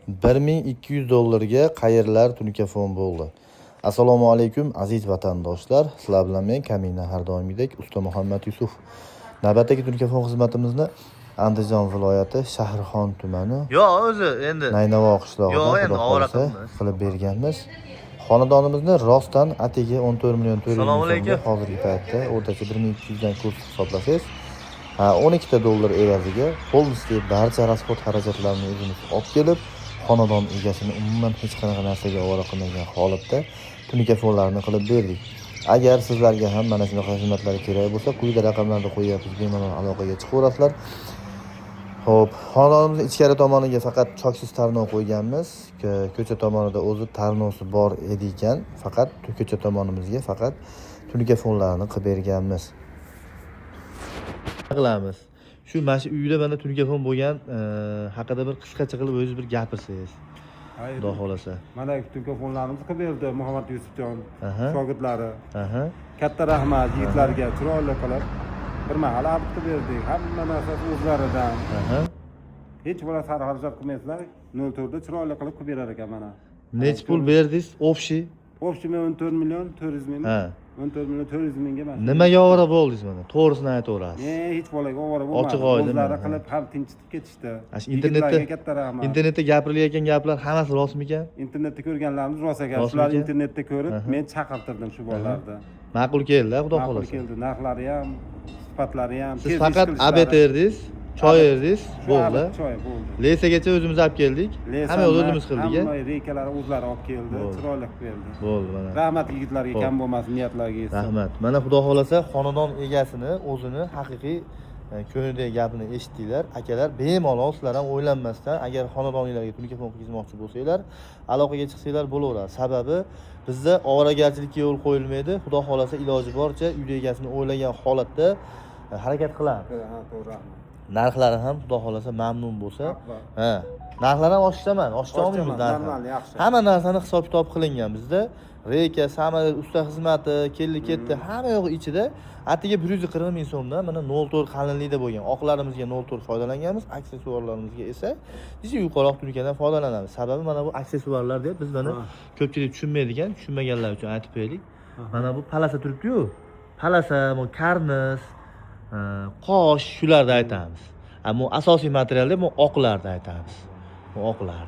$1200 qayerlar tunikafon bo'ldi. Assalomu alaykum aziz vatandoshlar. Sizlar bilan men Kamina har doimgidek Usta Muhammad Yusuf. Navbatdagi tunikafon xizmatimizni Andijon viloyati Shahrixon tumani o'zi endi Naynavo qishlog'ida qilib berganmiz. Xonadonimizni rostdan atigi 14 million 400 ming so'mga hozirgi paytda o'rtacha 1200 dan kurs hisoblasangiz $12 evaziga polностью barcha rasxod xarajatlarini o'zimiz olib kelib, xonadon egasini umuman hech qanaqa narsaga ovora qilmagan holatda tunikafonlarni qilib berdik. Agar sizlarga ham mana shunaqa xizmatlar kerak bo'lsa, quyida raqamlarni qo'yapmiz, bemalol aloqaga chiqaverasizlar. Xo'p, xonadonimizning ichkari tomoniga faqat choksiz tarnov qo'yganmiz. Ko'cha tomonida o'zi tarnovsi bor edi ekan, faqat ko'cha tomonimizga faqat tunikafonlarni qilib berganmiz. Qilamiz. Shu mana shu uyda mana tunikafon bo'lgan haqida bir qisqacha qilib o'zingiz bir gapirsangiz. Xudo xolasa. Mana tunikafonlarimizni qilib berdi Muhammad Yusufjon shogirdlari. Katta rahmat yigitlarga, chiroyli qilib bir mahal olib qilib berdik. Hamma narsasi o'zlaridan. Hech bo'lsa sarxarajat qilmaysizlar, 04 da chiroyli qilib berar ekan mana. Nech pul berdingiz? Общий? Общий 14 million 400 ming. 14 million 400 mingga mana. Nimaga ovora bo'ldingiz mana? To'g'risini aytaverasiz. Hech bolaga ovora bo'lmadi. Ochiq oydin. O'zlari qilib ham tinchitib ketishdi. Internetda gapirilayotgan gaplar hammasi rostmikan? Internetda ko'rganlarimiz rost ekan. Shular internetda ko'rib, men chaqirtirdim shu bolalarni. Ma'qul keldi, xudo xolasa. Ma'qul keldi. Narxlari ham, sifatlari ham. Siz faqat obed erdingiz, choy erdingiz, bo'ldi. Choy bo'ldi. Lesagacha o'zimiz olib keldik. Hamma yo'l o'zimiz qildik. Hamma reykalari o'zlari olib keldi, chiroyli qilib berdi. Bo'ldi mana. Rahmat yigitlarga, kam bo'lmasin, niyatlarga yetsin. Rahmat. Mana xudo xolasa xonadon egasini o'zini haqiqiy ko'nglidagi gapini eshitdinglar. Akalar, bemalol sizlar ham o'ylanmasdan agar xonadoningizga tunikafon qilmoqchi bo'lsanglar, aloqaga chiqsanglar bo'laveradi. Sababi bizda ovoragarchilikka yo'l qo'yilmaydi. Xudo xolasa iloji boricha uy egasini o'ylagan holatda harakat qilamiz. Ha, to'g'ri. Narxlari ham xudo xolasa mamnun bo'lsa, narxlar ham oshiraman, oshira olmaymiz narxni. Hamma narsani hisob-kitob qilingan bizda. Reyka, samolyot, usta xizmati, keldi-ketdi, hamma yo'g'i ichida atigi 140 ming so'mdan mana 04 qalinlikda bo'lgan. Oqlarimizga 04 foydalanganmiz, aksessuarlarimizga esa juda yuqori tunikadan foydalanamiz. Sababi mana bu aksessuarlar deb biz mana ko'pchilik tushunmaydigan, tushunmaganlar uchun aytib qo'yaylik. Mana bu palasa turibdi-yu. Palasa, bu karniz, qosh shularda aytamiz. Ammo asosiy materialda bu oqlarda aytamiz. Bu oqlar.